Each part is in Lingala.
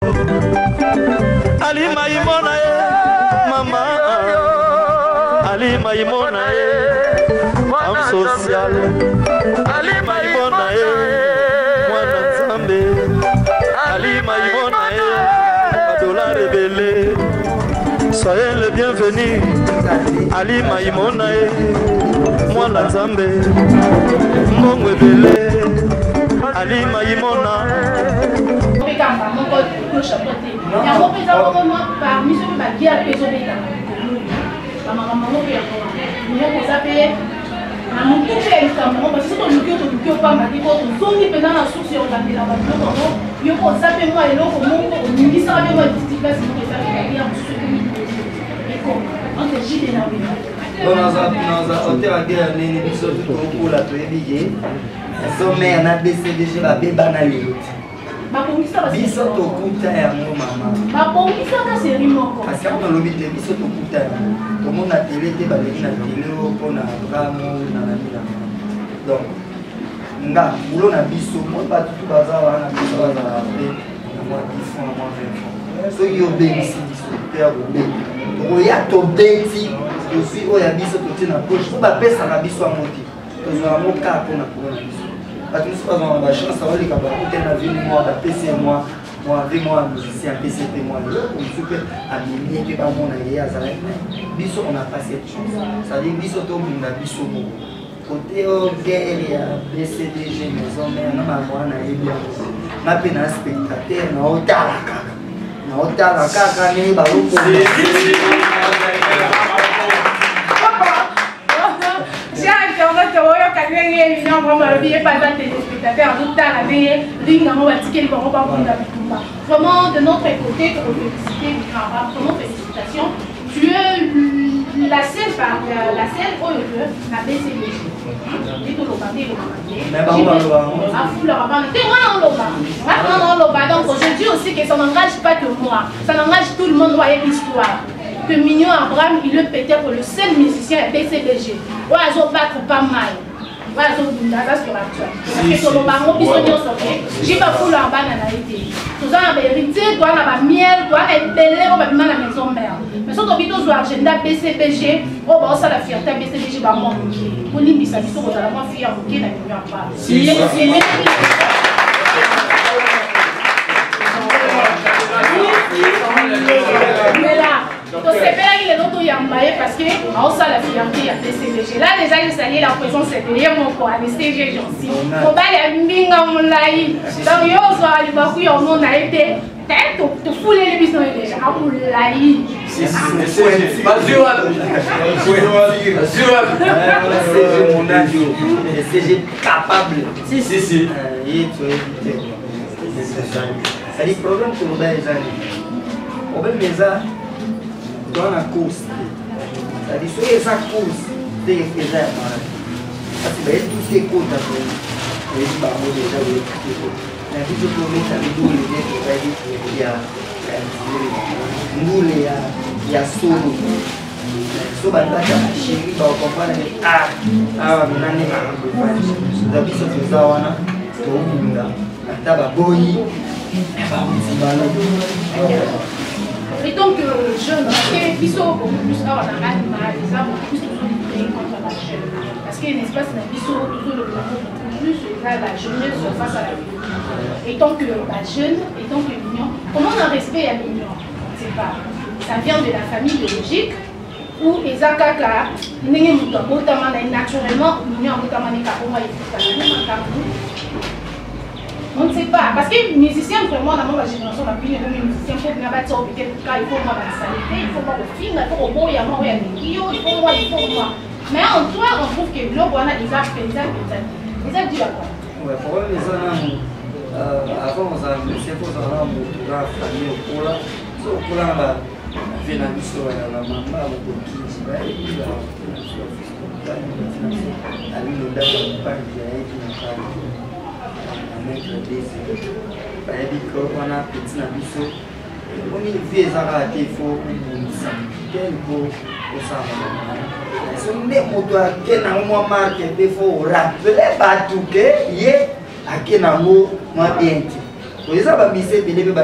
Ali Maimona mama Ali Maimona am social Ali Maimona mwana nzambe Ali Maimona Adola révélé. Soyez le bienvenu Ali Maimona mwana nzambe Mbongwe belé Ali Maimona. Parmi ceux qui m'a dit à Pézo Béta, biso tokuta yango mama babongisaka seri moko kasi apo nalobi te biso tokuta yango tomona tele te balengi na tele oyo mpona bramo na namilama donc nga bulo na biso mo bato tu baza wana biso bazala pe na mwa 10 francs na mwa 20 francs soki obengisi biso te ya kobeti tokoya tobeti tozwi oyo ya biso totie na poche po bapesaka biso yango te tozwaka yango kaka mpona kolona biso bato mosusu bazwaka bachance aoleka bakute na vile mwa bapesi mwa avec moi musicien PCP moi le super amini que pas mon aïe azalai biso on a pas cette chance ça dit biso to bunda biso mo côté au guerre ya BCDG maison mère na maman na yebia na pena spectateur na otala kaka ne ba loko Vraiment, de notre côté, pour féliciter vraiment félicitations. Tu es la scène au lieu, la BCDG. Donc je dis aussi que ça n'engage pas que moi, ça n'engage tout le monde voyait l'histoire. Que Mignon Abraham, il est peut-être le seul musicien à BCDG. Ouais, ils ont battu pas mal. Ouais, ils ont battu sur l'actuel. Parce que j'ai pas fou là-bas dans la été. Tout ça, on a hérité, on a miel, on a belé, on a mis à la maison mère. Mais si on a vu dans l'agenda BCBG, on va aussi la fierté BCBG va manquer. Pour l'immense, ils sont vraiment fiers de la Mignon Abraham. Donc c'est bien qu'il est notre yambaye parce que on sait la fierté à BCBG. Là déjà je salue la présence de mon corps BCBG aussi. On va les mbinga moulai. Donc yo so ali baku yo mon a été tête to fouler les bisons déjà à moulai. Si c'est Bazual. Mon adio. C'est capable. Si. Et tu es c'est le problème que nous avons les années. On veut les années. Dans la course, c'est-à-dire que essa course tem que fazer mais. Assim, bem tu se conta com ele vamos deixar ele tipo, na vida do homem também do ele que vai dizer ya solo. So bandaka shiri ba kompana ni nani da biso tuzawana to bunda ataba boyi ba mzibana. Et donc, jeune, parce que Bisso, beaucoup plus, on a mal, beaucoup plus contre la jeune. Parce que l'espace d'un Bisso, toujours le plus, la jeunesse face à la vie. Et donc, la jeune, et donc mignon, comment on a respect à mignon? On ne sait pas. Ça vient de la famille biologique, où les akaka, naturellement, mignon, on ne sait pas, parce que les musiciens, vraiment, dans la génération, la plupart des musiciens, il faut voir la saleté, il faut voir le film, il faut voir il faut voir. Mais en toi, on trouve que l'homme a des actes paysans, les actes du d'accord. Oui, pour eux, les gens, avant, on a un famille au Pola, au Pola, on a fait la mission à la maman, au Pola, à l'île d'Aquitaine, on a petit na biso on y vit ça à il faut quel beau au ça so ne moto akena mo marque il faut rappeler pas tout que yé akena mo moi bien Les gens qui ont été les gens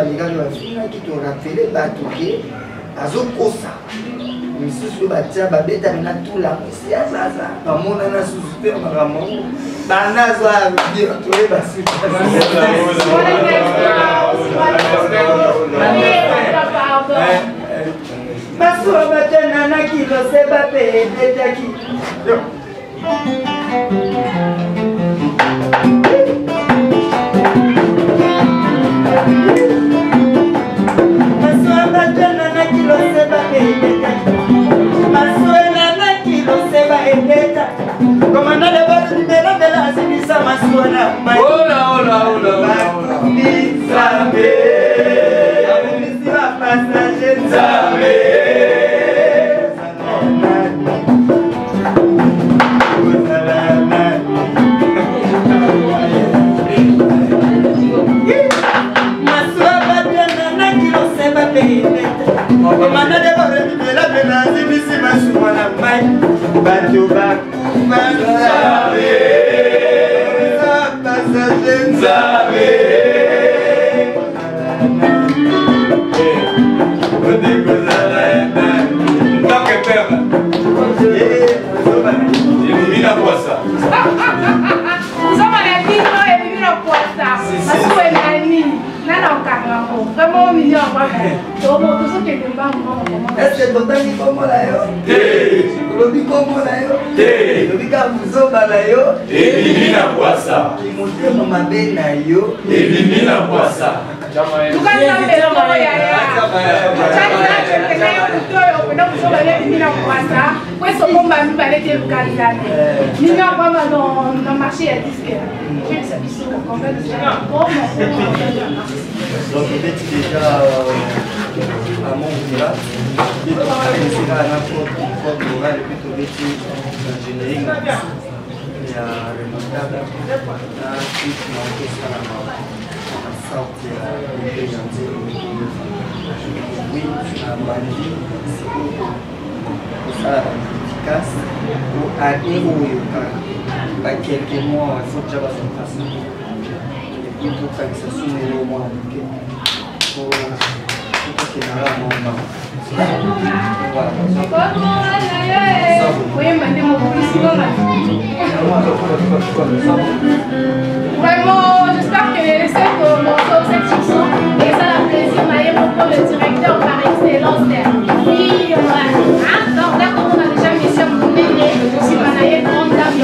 qui ont rappelé les azokosa misusu batia babeta na tula siasa za pamona na super makambo banazwa video tole basi baso batana na kilo seba pe detaki Comandant de base de la Sibissa Masouana. Est-ce que tu as dit comment là? Tu as dit comment là? Tu as dit comment là? Et la poissa. Qui montait mon mabé na yo. Et la poissa. Tu as donc il est déjà à mon village. Il est à n'importe moral et plutôt métier générique. Il y a remontable. Là, tout manqué ça la mort. À sortir les pays entiers. Oui, à Bandi, c'est pour ça la efficace. Pour aller au Yoka, quelques mois, il faut déjà passer une façon. Il faut que ça soit au moins indiqué pour que vraiment, j'espère que cette morceau, cette chanson, et ça a plaisir, Maïe Moko, le directeur par excellence. Oui, donc là, comme on a déjà mis sur mon nez, si Maïe grande dame,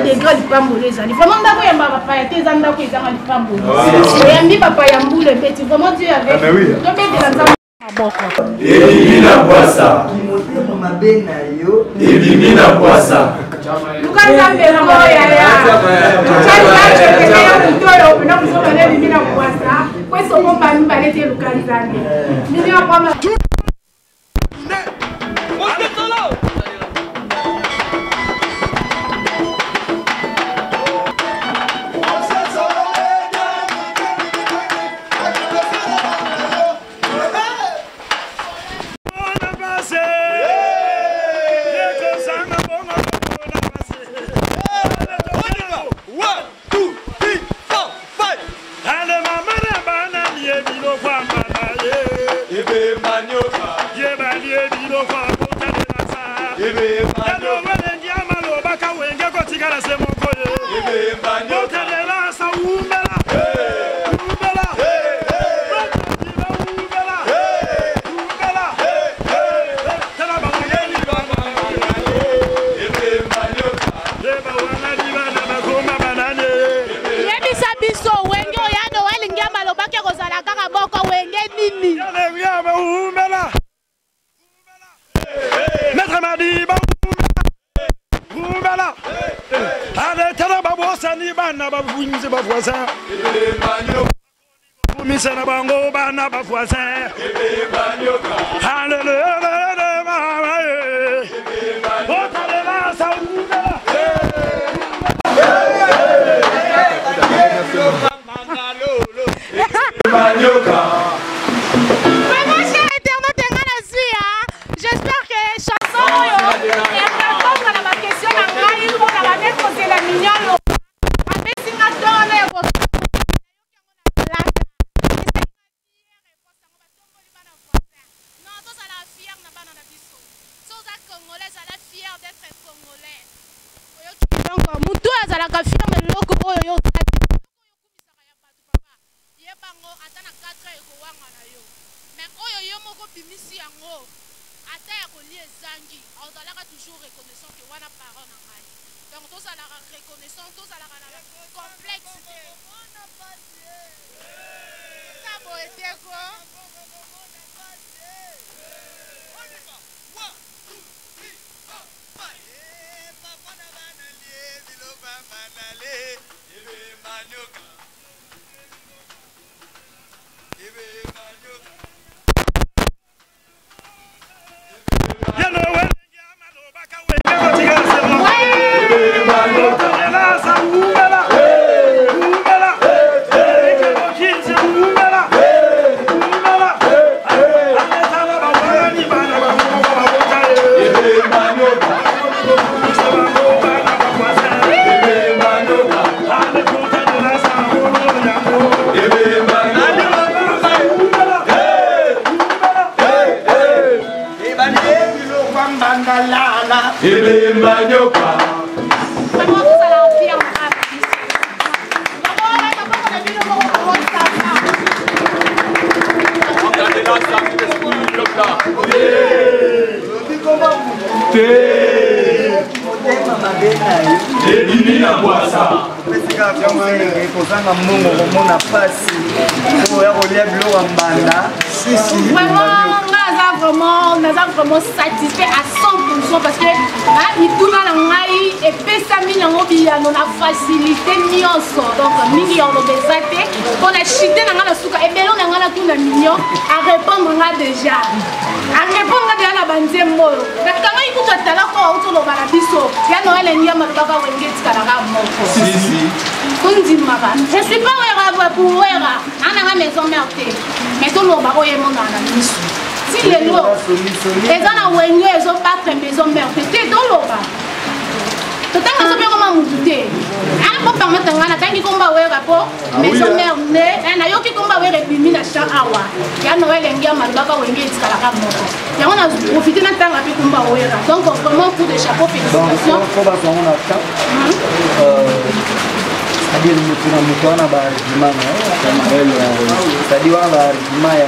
Degré lipambo ezali vraiment ndako ya papa ya te ezanga ndako ezanga lipambo oyambi papa ya mbula ebeti vraiment Dieu avec tobetela nzambe maboko ebimi na kwasa motema mabe na yo ebimi na kwasa luka nzambe na moya ya chakachekeleya kutoyo opena kusoka na ebimi na kwasa kweso momba mibale te luka nzambe mini ya kwama vraiment satisfait à 100% parce que il tourne à l'angai et fait ça mine en obia on a facilité nyonso donc million de besaté on a chité dans la souka et belon dans la tout na million à répondre là déjà déjà la banze molo na kanga ikuta tala ko auto lo bala biso ya no ele nyama baba wengeti kala ga moko si kundi mara je suis pas wera pour wera ana maison merte mais tout lo ba ko yemo na biso si les lois les gens ont wengu ils ont pas très maison mère c'était dans l'oba tout à l'heure comment vous doutez ah pour permettre ngana tangi komba we rapport maison mère ne na yoki komba we repimi na cha awa ya noel ngia malbaka wengi etikala ka moko ya on a profité na tanga pe komba we donc vraiment coup de chapeau félicitations faut pas on a temps c'est-à-dire le moto na ba dimana c'est-à-dire on va dimaya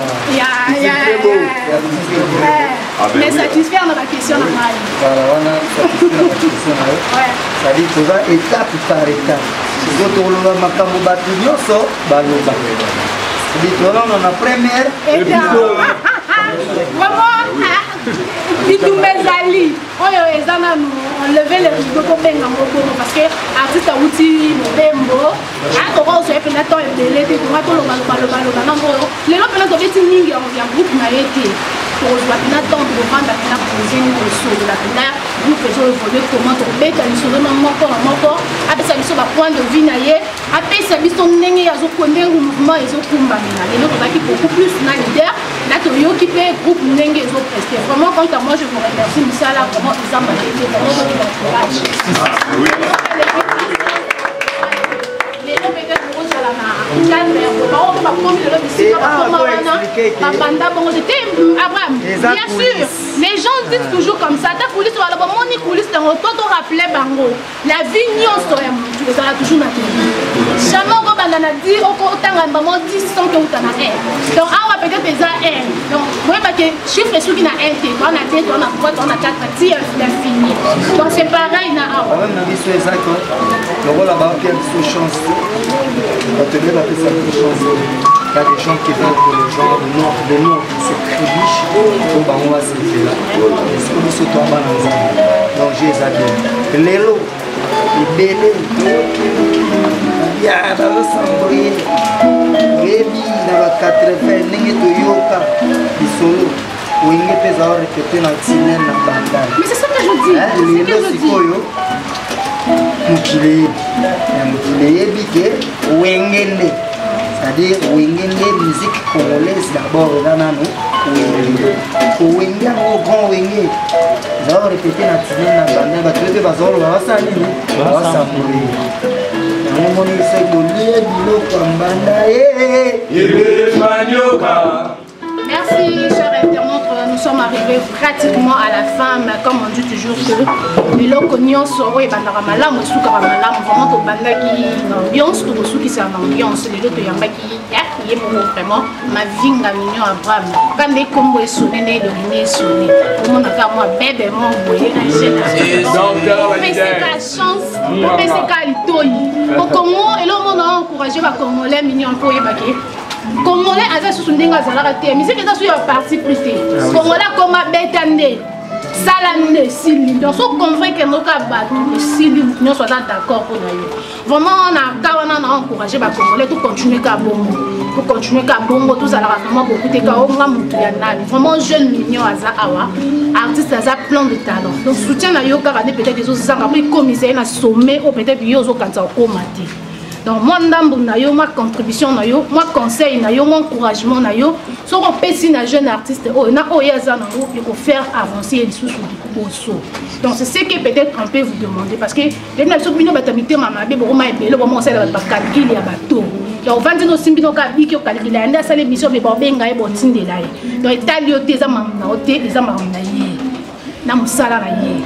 mais satisfaire dans la question de Maï. Voilà, on a satisfait la question. C'est-à-dire que ça étape par étape. Si vous avez un makambo batu nyoso, baloba. C'est-à-dire que on a la première étape. Vraiment, bitumezali. Oyo ezana enlever les rideaux pour benga moko parce que artiste a outil bembo. Ah ko so epena to ebele te ko to lo balo na ngo. Lelo pena to beti mingi ya groupe na yete. Pour na temps de vendre la projet ni sur la pena groupe zo évoluer comment to beta ni sur na moko après ça biso ba point de vue na ye après ça biso ndenge ya zo konde mouvement ezo kumba na lelo to baki beaucoup plus na leader na to yo qui peut groupe ndenge ezo prester vraiment quant à moi je vous remercie Misala vraiment ils ont été vraiment de courage. Oui. Abraham, bien sûr, les gens disent toujours comme ça. Ta coulisse, la coulisse, on rappelait Bango. La vie, tu les as toujours maintenue. Jamais on va dire autant 10 sans que vous en avez. Donc, on va peut-être déjà un. Donc, vous voyez que chiffre est sûr qu'il y a un, on a 2, on a 3, on a 4, si il a fini. Donc, c'est pareil. Le rôle là-bas, il y a une chance. Quand tu as fait ça, une chance. Il y a des gens qui veulent que les gens de nous, c'est très riche. Donc, on va se faire là. C'est comme si tu as un donc, j'ai ça. L'élo, les bébés, il y a dans le sambré. Rémi, dans la 80, n'est-ce que Yoka, du solo. Où il n'y a pas à répéter dans le cinéma, dans la bande. Mais c'est ça que je dis. C'est ce que je dis. Mukile bike wengende, c'est-à-dire wengende musique congolaise d'abord là nano wengende au grand wengende ça va répéter na tine na bande ba traiter ba zolo ba sa nini ba sa muri na moni c'est de biloko mbanda yebe manioka. Merci, chers internautes. Nous sommes arrivés pratiquement à la fin, mais comme on dit toujours que les locaux sont et bandaramalama, soukaramalam, vraiment au banda qui l'ambiance, tout ce qui c'est en ambiance, les autres yamba qui y est vraiment ma vie n'a mignon Abraham. Quand les combos est sonné, les dominés sonné. Pour mon affaire, moi, bébé, mon boy, la chance, au Congo, et là, on a encouragé les Congolais mignons pour y baquer. Congolais a sous ndinga zalaka te musique eza sur parti prité Congolais comme betande salande sili donc so convaincre noka bato sili nous soit d'accord pour nous vraiment on a kawana na encourager ba Congolais tout continuer ka bongo pour continuer ka bongo tout ça la vraiment beaucoup de ka onga mutu ya nani vraiment jeune mignon aza awa artiste aza plein de talent donc soutien na yo ka peut-être des autres zanga pour commissaire na sommet ou peut-être yo zo kanza ko mati. Donc moi ndambo na yo, ma contribution na yo, moi conseil na yo, mon encouragement na yo, so on peut si na jeune artiste na oyaza na yo, il faut faire avancer les sous sous. Donc c'est ce que peut-être on peut vous demander parce que les gens sont venus batamiter mama be boma ebele boma on sait ba calcul ya bato. Donc vandi no simbino ka biki o calcul ya nda sale mission be ba benga e botinde la ye. Donc etalio te za mamna ote za mamna ye. Na musala na ye.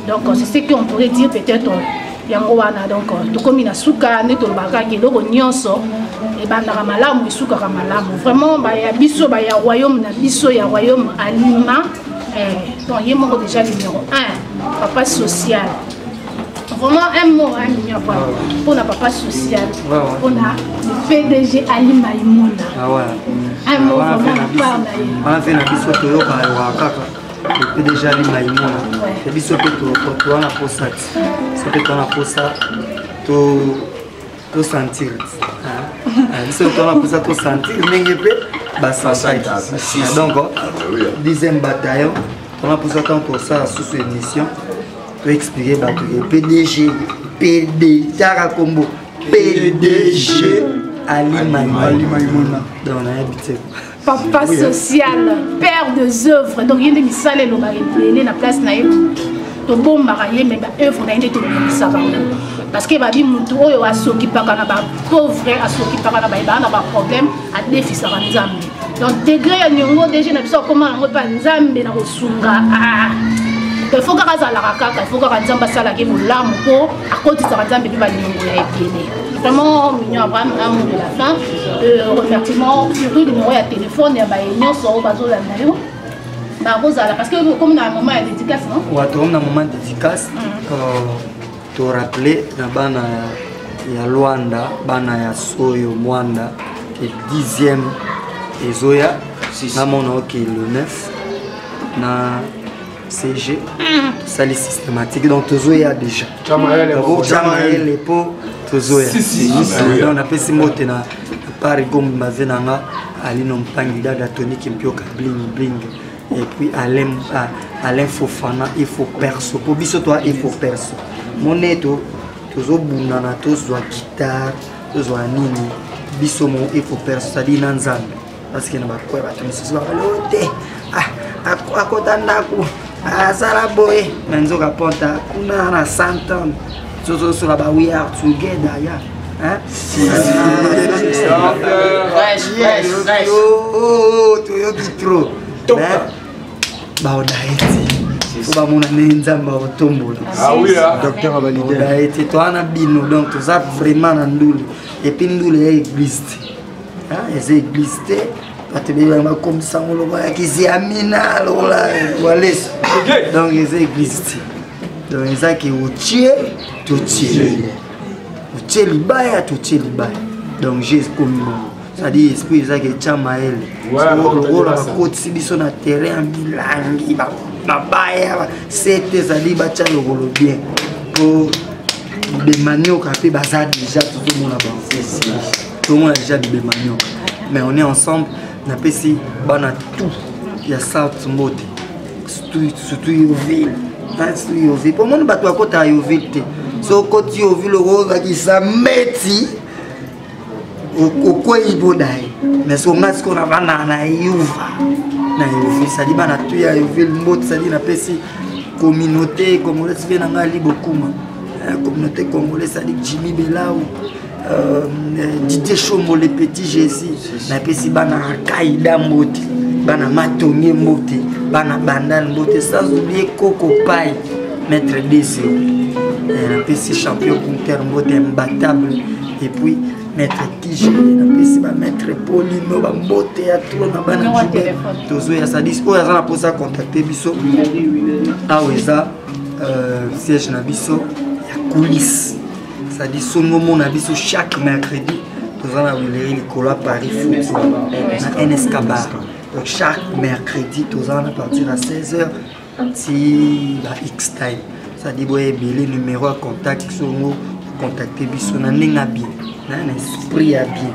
Donc c'est ce qu'on pourrait dire peut-être yangowana donc to komi na suka ne to baka ke loko nyonso e bandaka malamu esukaka malamu vraiment ba ya biso ba ya royaume na biso ya royaume alima donc yé moko déjà numéro 1 papa social vraiment un mot un million pour na papa social on a le PDG Ali Maïmouna un mot vraiment parle on a fait na biso to yo ka wa kaka le PDG Ali Maïmouna et biso pe to na posat c'est que on a pour ça tout sentir biso to na pour ça tout sentir ndenge pe ba sentir donc 10e bataillon on a pour ça tant pour ça sous émission pour expliquer bato PDG PD Tara Combo PDG Ali Maïmouna donc on a habité papa social, père des œuvres. Donc il y a des misales dans la place naïve. To bomba raye mais ba œuvre na inde to bisa ba. Parce que ba bi mutu oyo asoki paka na ba pauvre asoki paka na ba problème a défi sa nzambe. Donc degré ya nyongo déjà na biso comment ngo pa nzambe na kosunga il faut que il faut que nzamba sala ke molamu ko akoti sa nzambe bi ba nyongo ya epele. Vraiment mignon Abraham un mot de la fin remerciement surtout le numéro de téléphone ya ba nyonso bazo la nayo parce que comme dans un moment de dédicace, non? Oui, dans un moment de dédicace, tu rappelé na bana ya Luanda, bana ya Soyo Mwanda, le 10e Ezoya, na mon ok le 9, na CG, ça les systématique, donc Tozoya déjà. Jamael et pour Tozoya. On appelle ces mots na Paris comme Mazenanga, Alino Mpangi, Dada Tony Kimpioka, Bling Bling. Et puis Alain Fofana, il faut perso. Pour biso toi, il faut perso. Mon eto, tozo bunana, tozo guitare, tozo nini. Biso mo, il faut perso. Ça dit nanzan. Parce qu'il n'y a pas quoi, tu me dis, à côté d'Akou, à Zaraboé, Menzo Raponta, Kuna na Santon, Tozo sur la ba, we are together, yeah. Hein? Oh, tu yo trop. Bah on a été, faut pas mon nenzamba otombola. Ah oui là. Docteur a validé. On a été toi on a bino donc tout ça vraiment ndoule. Et puis ndoule est église. Hein, les églises. Quand tu viens comme ça on le voit qui c'est Amina alors là voilà. Donc les églises. Donc les gens qui au tiers, tout tiers. Au tiers libaya, tout tiers libaya. Donc j'ai comme c'est-à-dire esprit ça que Chamael rôle à côté si biso na terrain bilangi ba baya c'était ça dit bacha le rôle bien pour des manioc après bazar déjà tout le monde là-bas tout le monde a déjà des manioc mais on est ensemble na pesi bana tout il y a ça tout mode surtout au ville pour moi bato à côté à ville so côté au ville le rôle qui ça metti au ibodai mais ce qu'on a ce qu'on a na yuva na yuvi ça dit bana tu ya yuvi le mot ça dit na pesi communauté congolaise vient na libokuma communauté congolaise ça dit Jimmy Belao Didier Chomo le petit Jésus na pesi bana Kaida Moti bana Matonge Moti bana Bandal Moti sans oublier Coco Pai maître DC na pesi champion contre Moti imbattable et puis maître Kiji, maître Paulino, Mbote, à tout le monde. Tozo ya sadis, oh ya pour ça contacter biso. Ah oui ça, siège na biso, ya coulisses. Ça dit son moment na biso chaque mercredi. Tozo na Willery Nicolas Paris Foot, na NSK Bar. Donc chaque mercredi, tozo na partir à 16h, si la X time. Ça dit boye belé numéro à contact sur nous, contacter biso na ninga bien. Un esprit à bien.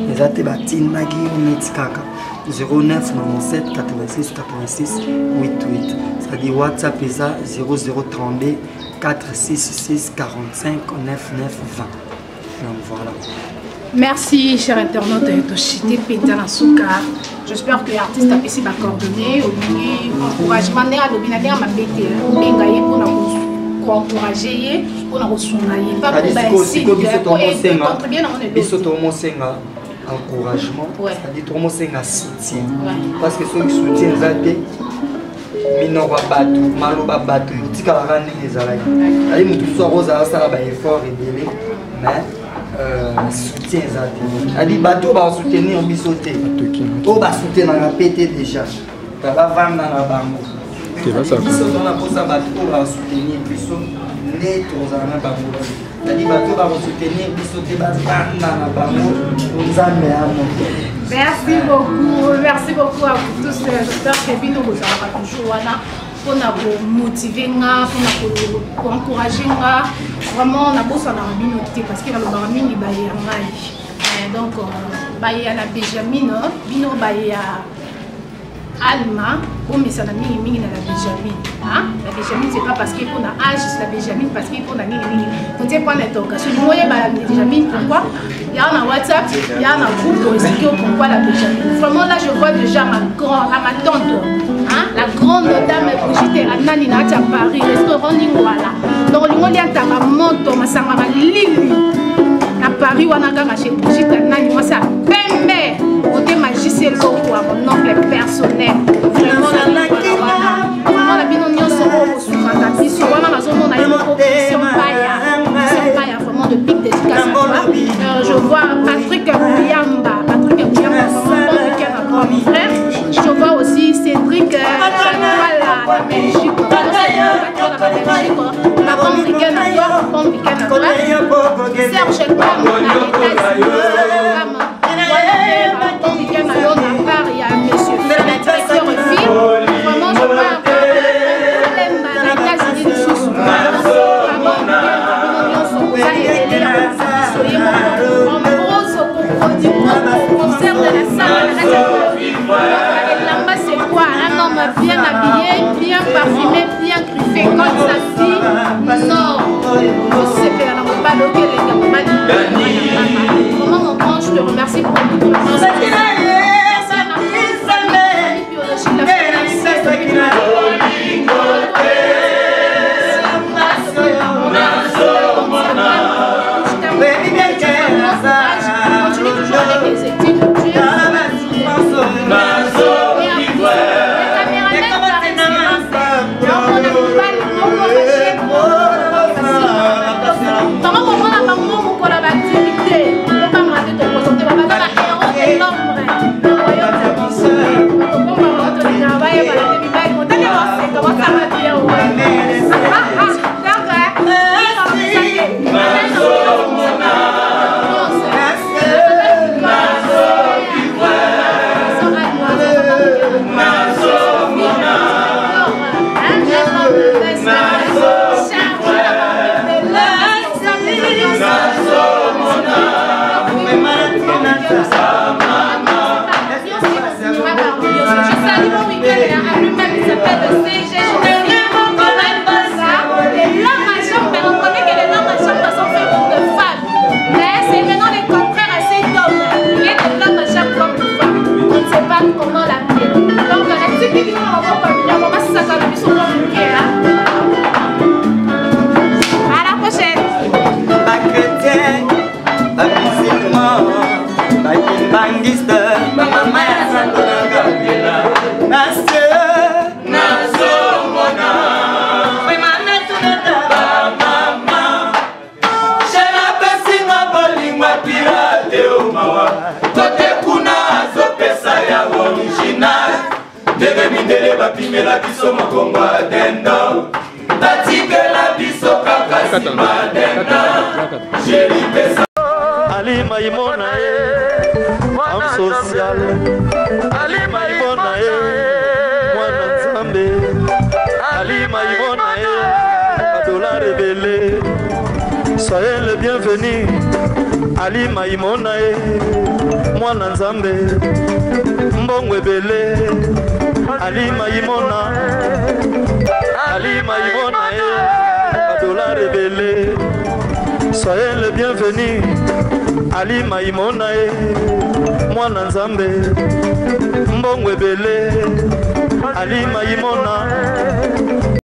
Les athées bâtis nagi kaka 09 97 86 86 88. Ça dit WhatsApp et ça 0032 466 45 99 20. Donc voilà. Merci, cher internaute de Toshite Pentana Souka. J'espère que l'artiste a pu s'y coordonner. Encouragement, ma bête, pour encourager, pour encourager, pas encouragement, c'est-à-dire tout le monde soutien. Parce que ceux qui soutiennent ça, minora batu, maloba batu, tika la rande les alaki. Allez, nous tous rose à ça là effort et délai, mais soutien ça. Allez, bateau va soutenir bisoté. Tout va soutenir dans la pété déjà. Ça va vendre dans la banque. Ils sont dans la pose à bateau va soutenir biso net aux armes banque. C'est-à-dire bateau va soutenir bisoté va vendre dans la banque. Nous amènons. Merci beaucoup à vous tous. J'espère que nous vous allons toujours pour nous motiver, pour encourager. Vraiment, on a besoin de nous parce qu'il y a le barmin qui est donc, il y a la Benjamin, Bino Alma, comme ça n'a mis la Benjamin. La Benjamin, c'est pas parce qu'il faut un âge, c'est la Benjamin parce qu'il faut un âge. Vous ne pas l'interrogation. Vous voyez la Benjamin, pourquoi? Il y a un WhatsApp, il y a un groupe pour expliquer pourquoi la Benjamin. Vraiment, là, je vois déjà ma tante, la grande dame Brigitte Anani à Paris, restaurant Lingwala. Donc, le monde est à ma moto, ma samara Lili. À Paris, on a gagné chez Brigitte Anani, moi, ça pembe. Côté magicien, mon oncle personnel. Vraiment, on a bien union sur le sur la zone, on a une proposition païa, vraiment de pic d'éducation. Je vois Patrick Biamba, vraiment bon week-end à mon frère. Je vois aussi Cédric Belgique. La pomme week-end à toi, pomme week-end à toi. Serge Kam à l'État-Unis. La pomme week-end à l'eau d'un part, il y a monsieur le directeur de film. Vraiment, je parle à l'États-Unis de sous. Concert de la salle, c'est quoi? Un homme bien habillé, bien parfumé, bien griffé, comme ça dit. Non, c'est que la pas lequel les comment mon grand, je te remercie pour tout ton temps. Continue toujours avec les études. La biso mokongo dendo batike la biso kaka sima dendo jeri pesa Ali Maimona en social Ali Maimona mwana nzambe Ali Maimona adola rebelle soyez le bienvenu Ali Maimona mwana nzambe mbongwe bele Ali Maimona adola rebelle soyez le bienvenu Ali Maimona mwana nzambe mbongwe bele Ali Maimona